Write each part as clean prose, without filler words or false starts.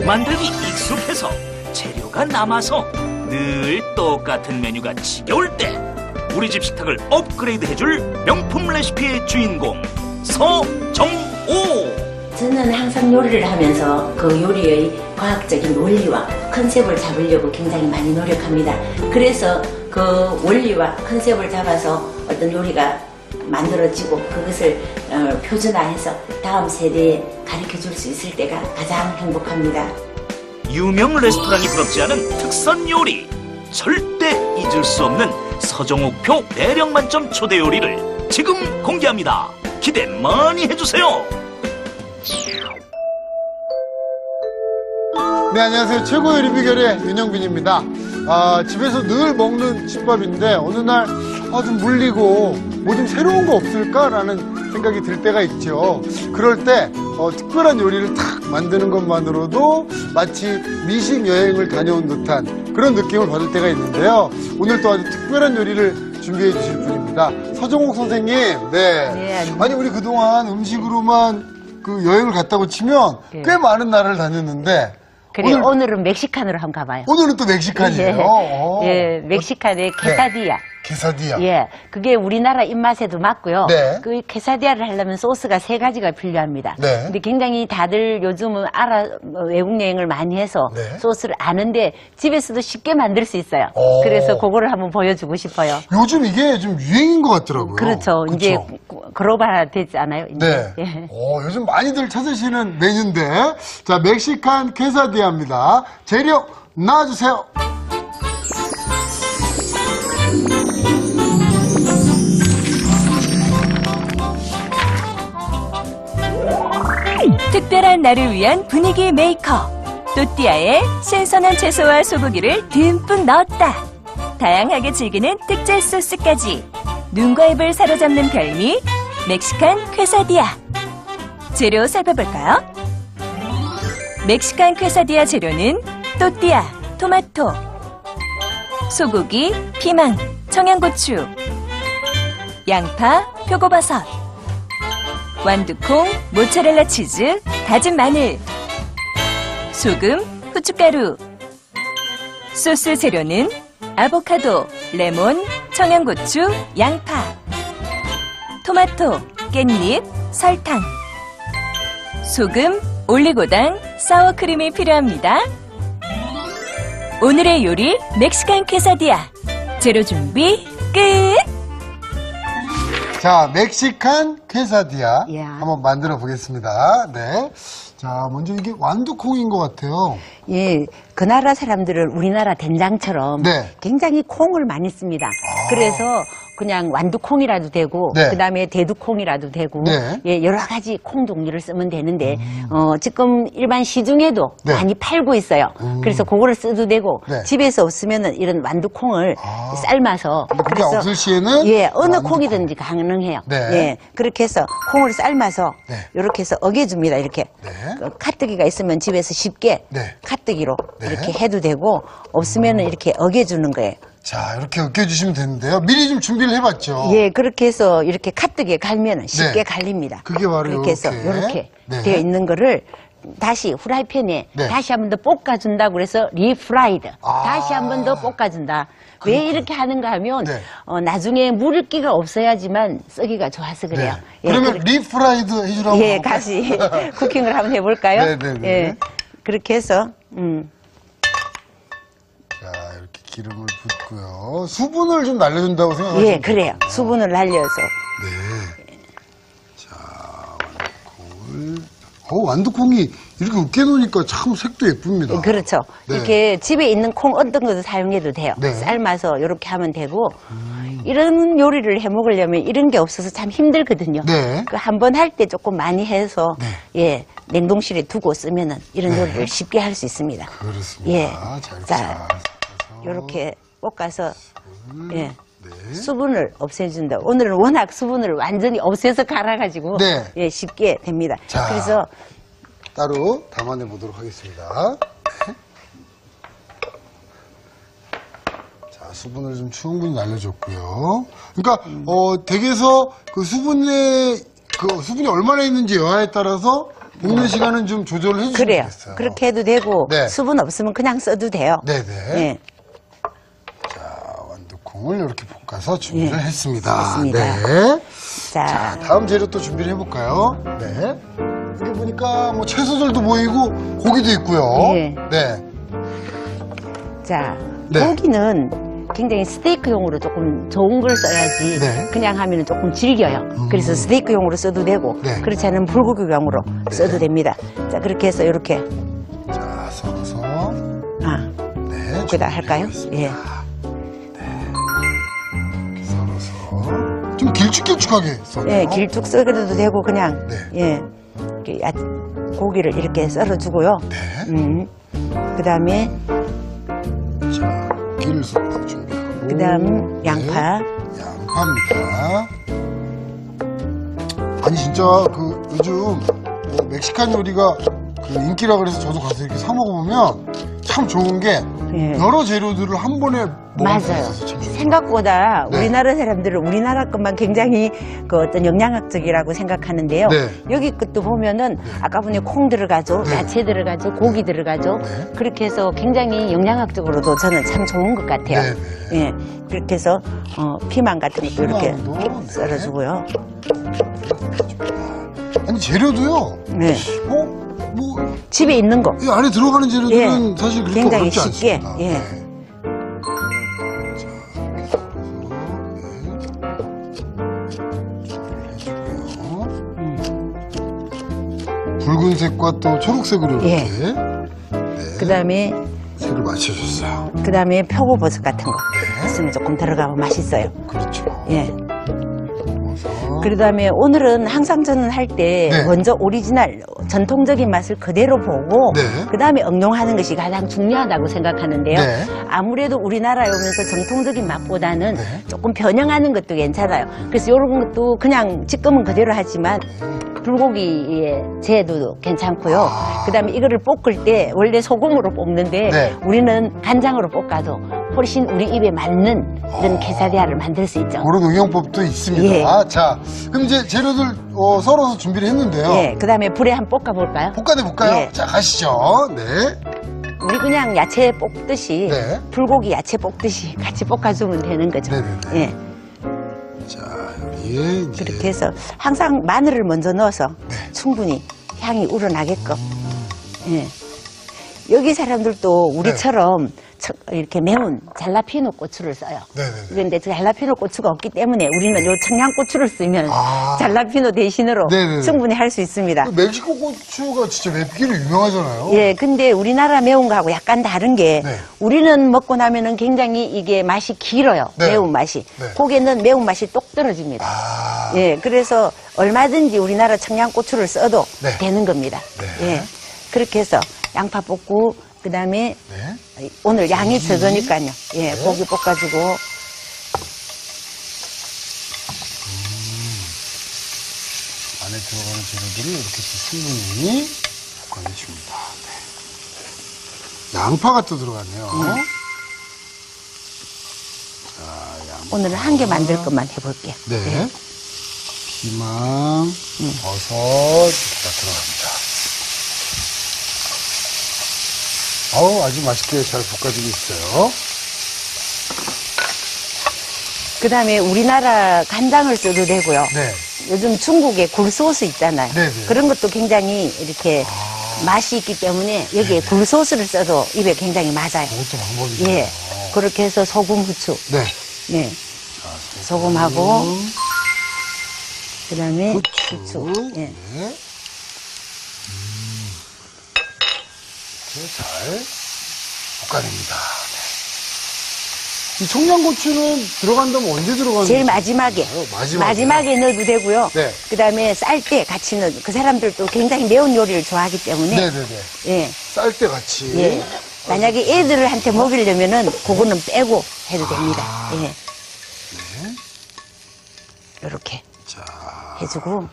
만들기 익숙해서 재료가 남아서 늘 똑같은 메뉴가 지겨울 때 우리 집 식탁을 업그레이드 해줄 명품 레시피의 주인공 서정오. 저는 항상 요리를 하면서 그 요리의 과학적인 원리와 컨셉을 잡으려고 굉장히 많이 노력합니다. 그래서 그 원리와 컨셉을 잡아서 어떤 요리가 만들어지고 그것을 표준화해서 다음 세대에 가르쳐줄 수 있을 때가 가장 행복합니다. 유명 레스토랑이 부럽지 않은 특선 요리, 절대 잊을 수 없는 서정옥표 매력 만점 초대 요리를 지금 공개합니다. 기대 많이 해주세요. 네, 안녕하세요. 최고의 요리 비결의 윤영빈입니다. 집에서 늘 먹는 집밥인데 어느 날 좀 물리고 뭐 좀 새로운 거 없을까라는 생각이 들 때가 있죠. 그럴 때 특별한 요리를 탁 만드는 것만으로도 마치 미식 여행을 다녀온 듯한 그런 느낌을 받을 때가 있는데요. 오늘 또 아주 특별한 요리를 준비해 주실 분입니다. 서정옥 선생님. 네. 네, 아니 우리 그동안 음식으로만 그 여행을 갔다고 치면 네. 꽤 많은 나라를 다녔는데 그래 오늘은 멕시칸으로 한번 가봐요. 오늘은 또 멕시칸이에요. 예, 멕시칸의 케사디야. 케사디야. 예, 그게 우리나라 입맛에도 맞고요. 네. 그 케사디아를 하려면 소스가 3가지가 필요합니다. 네. 근데 굉장히 다들 요즘은 외국 여행을 많이 해서 네. 소스를 아는데 집에서도 쉽게 만들 수 있어요. 오. 그래서 그거를 한번 보여주고 싶어요. 요즘 이게 좀 유행인 것 같더라고요. 그렇죠. 이제 글로벌화 되지 않아요? 이제. 네. 예. 요즘 많이들 찾으시는 메뉴인데, 자, 멕시칸 케사디아입니다. 재료 나와주세요. 특별한 날을 위한 분위기 메이커 또띠아에 신선한 채소와 소고기를 듬뿍 넣었다. 다양하게 즐기는 특제 소스까지 눈과 입을 사로잡는 별미 멕시칸 퀘사디아. 재료 살펴볼까요? 멕시칸 퀘사디아 재료는 또띠아, 토마토, 소고기, 피망, 청양고추, 양파, 표고버섯, 완두콩, 모짜렐라 치즈, 다진 마늘, 소금, 후춧가루. 소스 재료는 아보카도, 레몬, 청양고추, 양파, 토마토, 깻잎, 설탕, 소금, 올리고당, 사워크림이 필요합니다. 오늘의 요리 멕시칸 퀘사디아. 재료 준비 끝! 자, 멕시칸 퀘사디아 야. 한번 만들어 보겠습니다. 네. 자, 먼저 이게 완두콩인 것 같아요. 예, 그 나라 사람들은 우리나라 된장처럼 네. 굉장히 콩을 많이 씁니다. 그래서 그냥 완두콩이라도 되고, 네. 그 다음에 대두콩이라도 되고, 네. 예, 여러 가지 콩 종류를 쓰면 되는데, 지금 일반 시중에도 네. 많이 팔고 있어요. 그래서 그거를 써도 되고, 네. 집에서 없으면은 이런 완두콩을 삶아서. 그게 없을 시에는 예, 어느 완두콩. 콩이든지 가능해요. 네. 예, 그렇게 해서 콩을 삶아서 네. 이렇게 해서 어겨줍니다. 이렇게. 네. 카뜨기가 있으면 집에서 쉽게 네. 카뜨기로 네. 이렇게 해도 되고 없으면 이렇게 어겨주는 거예요. 자, 이렇게 으깨주시면 되는데요. 미리 좀 준비를 해봤죠. 예, 그렇게 해서 이렇게 카뜨기에 갈면 쉽게 네. 갈립니다. 그게 바로 그렇게 해서 요렇게. 이렇게 네. 되어 있는 거를 다시 후라이팬에 네. 다시 한 번 더 볶아준다고 그래서 리프라이드. 아. 다시 한 번 더 볶아준다. 왜 이렇게 하는가 하면 네. 나중에 물기가 없어야지만 쓰기가 좋아서 그래요. 네. 예, 그러면 리프라이드 해주라고. 예, 다시 쿠킹을 한번 해볼까요? 네네네. 예, 그렇게 해서 자, 이렇게 기름을 붓고요. 수분을 좀 날려준다고 생각하시면 예, 그래요. 수분을 날려서. 네. 자, 완두콩을. 완두콩이 이렇게 으깨놓으니까 참 색도 예쁩니다. 그렇죠. 네. 이렇게 집에 있는 콩 어떤 것도 사용해도 돼요. 네. 삶아서 이렇게 하면 되고 이런 요리를 해 먹으려면 이런 게 없어서 참 힘들거든요. 네. 그 한 번 할 때 조금 많이 해서 네. 예 냉동실에 두고 쓰면은 이런 네. 요리를 쉽게 할 수 있습니다. 그렇습니다. 예. 자, 이렇게 자, 잘 섞어서. 이렇게 볶아서 예. 네. 수분을 없애준다. 오늘은 워낙 수분을 완전히 없애서 갈아가지고 네. 예, 쉽게 됩니다. 자. 그래서 따로 담아내 보도록 하겠습니다. 네. 자, 수분을 좀 충분히 날려줬고요. 그러니까 댁에서 그 수분이 얼마나 있는지 여하에 따라서 볶는 시간은 좀 조절을 해주시면 그래요. 되겠어요. 그렇게 해도 되고 네. 수분 없으면 그냥 써도 돼요. 네네. 예. 자, 완두콩을 이렇게 볶아서 준비를 예. 했습니다. 했습니다. 네. 자, 자, 다음 재료 또 준비를 해볼까요? 네. 여기 보니까 뭐 채소들도 보이고 고기도 있고요. 예. 네. 자, 네. 고기는 굉장히 스테이크용으로 조금 좋은 걸 써야지 네. 그냥 하면 조금 질겨요. 그래서 스테이크용으로 써도 되고 네. 그렇지 않으면 불고기용으로 써도 됩니다. 자, 그렇게 해서 이렇게 자, 썰어서. 네. 여기다 할까요? 예. 썰어서. 좀 길쭉길쭉하게 썰어요. 예, 길쭉 썰어도 되고 그냥 네. 예. 이렇게 고기를 이렇게 썰어주고요. 네. 그다음에 자, 기를 썰어 준비하고. 그다음 양파. 네, 양파입니다. 아니 진짜 그 요즘 뭐 멕시칸 요리가 그 인기라 그래서 저도 가서 이렇게 사 먹어보면 참 좋은 게 예. 여러 재료들을 한 번에 먹을 수 맞아요. 있어서 참 좋아요. 생각보다 네. 우리나라 사람들은 우리나라 것만 굉장히 그 어떤 영양학적이라고 생각하는데요. 네. 여기 것도 보면은 아까 보니 콩 들어가죠, 네. 야채 들어가죠, 고기 들어가죠. 네. 그렇게 해서 굉장히 영양학적으로도 저는 참 좋은 것 같아요. 네, 예, 그렇게 해서 피망 같은 것도 이렇게 피망도, 네. 썰어주고요. 아니 재료도요. 네, 뭐 집에 있는 거. 이 안에 들어가는 재료들은 예. 사실 그렇게 굉장히 어렵지 쉽게, 않습니다. 예. 네. 붉은색과 또 초록색으로 예. 이렇게 그다음에 색을 맞춰줬어요. 그다음에 표고버섯 같은 거 네. 있으면 조금 들어가면 맛있어요. 그렇죠. 예. 그래서 그다음에 오늘은 항상 저는 할 때 네. 먼저 오리지널 전통적인 맛을 그대로 보고 네. 그다음에 응용하는 것이 가장 중요하다고 생각하는데요. 네. 아무래도 우리나라에 오면서 정통적인 맛보다는 네. 조금 변형하는 것도 괜찮아요. 그래서 이런 것도 그냥 지금은 그대로 하지만 불고기에 재도 괜찮고요. 그다음에 이거를 볶을 때 원래 소금으로 볶는데 네. 우리는 간장으로 볶아도 훨씬 우리 입에 맞는 이런 케사디아를 만들 수 있죠. 그런 응용법도 있습니다. 예. 자, 그럼 이제 재료들 썰어서 준비를 했는데요. 예, 그다음에 불에 한번 볶아볼까요? 볶아내볼까요? 예. 자, 가시죠. 네. 우리 그냥 야채 볶듯이 네. 불고기 야채 볶듯이 같이 볶아주면 되는 거죠. 네네네. 예, 자, 여기에 이제 그렇게 해서 항상 마늘을 먼저 넣어서 네. 충분히 향이 우러나게끔. 예. 여기 사람들도 우리처럼 이렇게 매운 잘라피노 고추를 써요. 네네네. 그런데 잘라피노 고추가 없기 때문에 우리는 요 청양고추를 쓰면 아. 잘라피노 대신으로 네네네. 충분히 할 수 있습니다. 그 멕시코 고추가 진짜 맵기로 유명하잖아요. 예, 근데 우리나라 매운 거하고 약간 다른 게 네. 우리는 먹고 나면은 굉장히 이게 맛이 길어요. 네. 매운 맛이. 네. 거기는 매운 맛이 똑 떨어집니다. 아, 예, 그래서 얼마든지 우리나라 청양고추를 써도 네. 되는 겁니다. 네. 예, 그렇게 해서 양파 볶고 그다음에 네. 오늘 양이 적으니까요. 예, 고기 볶아주고 안에 들어가는 재료들을 이렇게 충분히 볶아내줍니다. 네. 양파가 또 들어갔네요. 자, 양파. 오늘은 한 개 만들 것만 해볼게요. 네. 피망, 버섯 다 들어갑니다. 아우, 아주 맛있게 잘 볶아지고 있어요. 그다음에 우리나라 간장을 써도 되고요. 네. 요즘 중국에 굴소스 있잖아요. 네네. 그런 것도 굉장히 이렇게 맛이 있기 때문에 여기에 굴소스를 써도 입에 굉장히 맞아요. 그것도 방법이죠. 예. 그렇게 해서 소금, 후추. 네. 네. 소금하고, 그 다음에 후추. 예. 네. 이렇게 잘 볶아냅니다. 네. 이 청양고추는 들어간다면 언제 들어가는 제일 거죠? 마지막에. 마지막에. 넣어도 되고요. 네. 그 다음에 쌀 때 같이 넣어. 그 사람들도 굉장히 매운 요리를 좋아하기 때문에. 네네네. 예. 쌀 때 같이. 예. 만약에 애들한테 먹이려면은 그거는 빼고 해도 됩니다. 예. 이렇게 자. 해주고.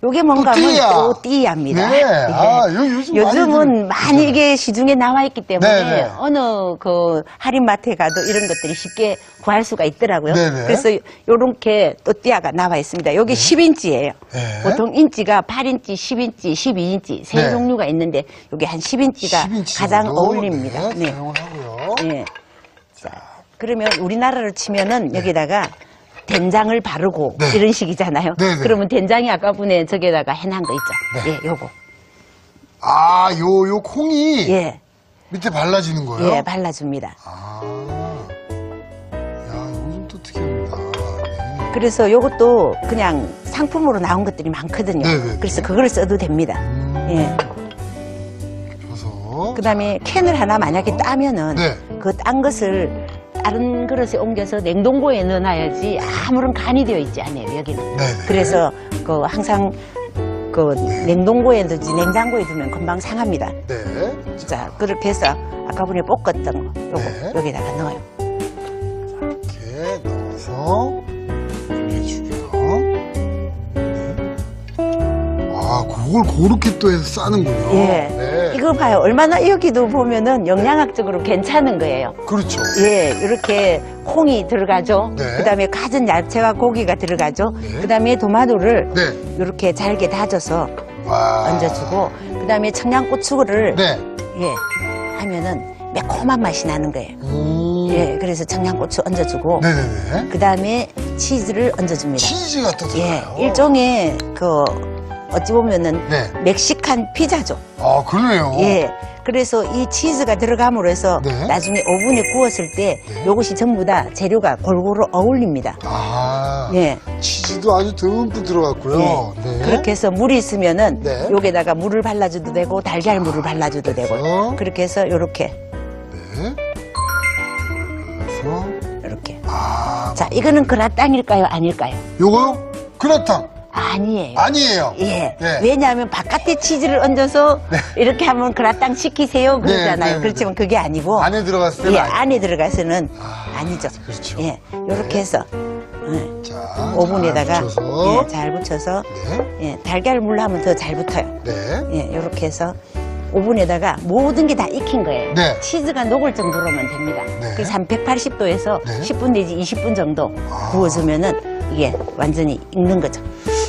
요게 뭔가 하면 또띠아. 또띠아입니다. 네. 예. 아, 요즘 요즘은 많이 이게 시중에 나와 있기 때문에 네네. 어느 그 할인마트에 가도 이런 것들이 쉽게 구할 수가 있더라고요. 네네. 그래서 요렇게 또띠아가 나와 있습니다. 요게 10인치예요. 네. 보통 인치가 8인치, 10인치, 12인치 세 네. 종류가 있는데 요게 한 10인치가 10인치 가장 정도? 어울립니다. 네, 사용을 하고요. 네. 자, 그러면 우리나라로 치면은 여기다가 된장을 바르고 네. 이런 식이잖아요. 네네. 그러면 된장이 아까 분에 저기다가 해놓은 거 있죠. 네. 예, 요거. 아, 요 콩이 예, 밑에 발라지는 거예요? 예, 발라줍니다. 아. 야, 요즘 또 특이합니다. 네. 그래서 요것도 그냥 상품으로 나온 것들이 많거든요. 네네네. 그래서 그걸 써도 됩니다. 예. 줘서. 그 다음에 캔을 하나 만약에 따면은 네. 그 딴 것을 다른 그릇에 옮겨서 냉동고에 넣어놔야지 아무런 간이 되어 있지 않아요, 여기는. 네네. 그래서 그 항상 그 냉동고에 두지 냉장고에 두면 금방 상합니다. 네. 자, 그렇게 해서 아까 전에 볶았던 거 요거 네. 여기다가 넣어요. 이렇게 넣어서 해주고요. 네. 아, 그걸 그렇게 또 해서 싸는군요. 예. 네. 이거 봐요. 얼마나 여기도 보면은 영양학적으로 괜찮은 거예요. 그렇죠. 예, 이렇게 콩이 들어가죠. 네. 그다음에 갖은 야채와 고기가 들어가죠. 네. 그다음에 토마토를 네. 이렇게 잘게 다져서 와. 얹어주고, 그다음에 청양고추를 네. 예 하면은 매콤한 맛이 나는 거예요. 네. 예, 그래서 청양고추 얹어주고, 네네네. 그다음에 치즈를 얹어줍니다. 치즈가 또 예, 들어가요. 일종의 그 어찌 보면은 네. 멕시칸 피자죠. 아, 그러네요. 예. 그래서 이 치즈가 들어감으로 해서 네. 나중에 오븐에 구웠을 때 네. 요것이 전부 다 재료가 골고루 어울립니다. 아. 예. 치즈도 아주 듬뿍 들어갔고요. 예. 네. 그렇게 해서 물이 있으면은 네. 여기다가 물을 발라줘도 되고 달걀물을 발라줘도 되고 그래서? 그렇게 해서 요렇게 네. 그래서. 요렇게. 아. 자, 이거는 그라탕일까요? 아닐까요? 요거요? 그라탕. 아니에요. 아니에요. 예. 네. 왜냐하면 바깥에 치즈를 얹어서 이렇게 하면 그라탕 시키세요 그러잖아요. 네, 그렇지만 그게 아니고 안에 들어갔을 때는 예, 아니에요. 안에 들어가서는 아, 아니죠. 그렇죠. 예. 요렇게 해서 자, 오븐에다가 잘 붙여서. 예, 잘 붙여서 네. 예, 달걀물 하면 더 잘 붙어요. 네. 예, 요렇게 해서 오븐에다가 모든 게 다 익힌 거예요. 네. 치즈가 녹을 정도로만 됩니다. 네. 그래서 한 180도에서 네. 10분 내지 20분 정도 아. 구워주면은 이게 완전히 익는 거죠.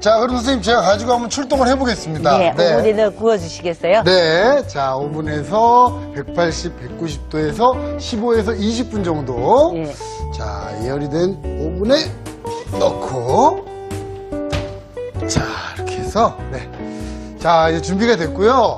자, 그럼 선생님 제가 가지고 한번 출동을 해보겠습니다. 네, 오븐에다 구워주시겠어요? 네. 자, 오븐에서 180, 190도에서 15에서 20분 정도. 예. 자, 예열이 된 오븐에 넣고. 자, 이렇게 해서, 네. 자, 이제 준비가 됐고요.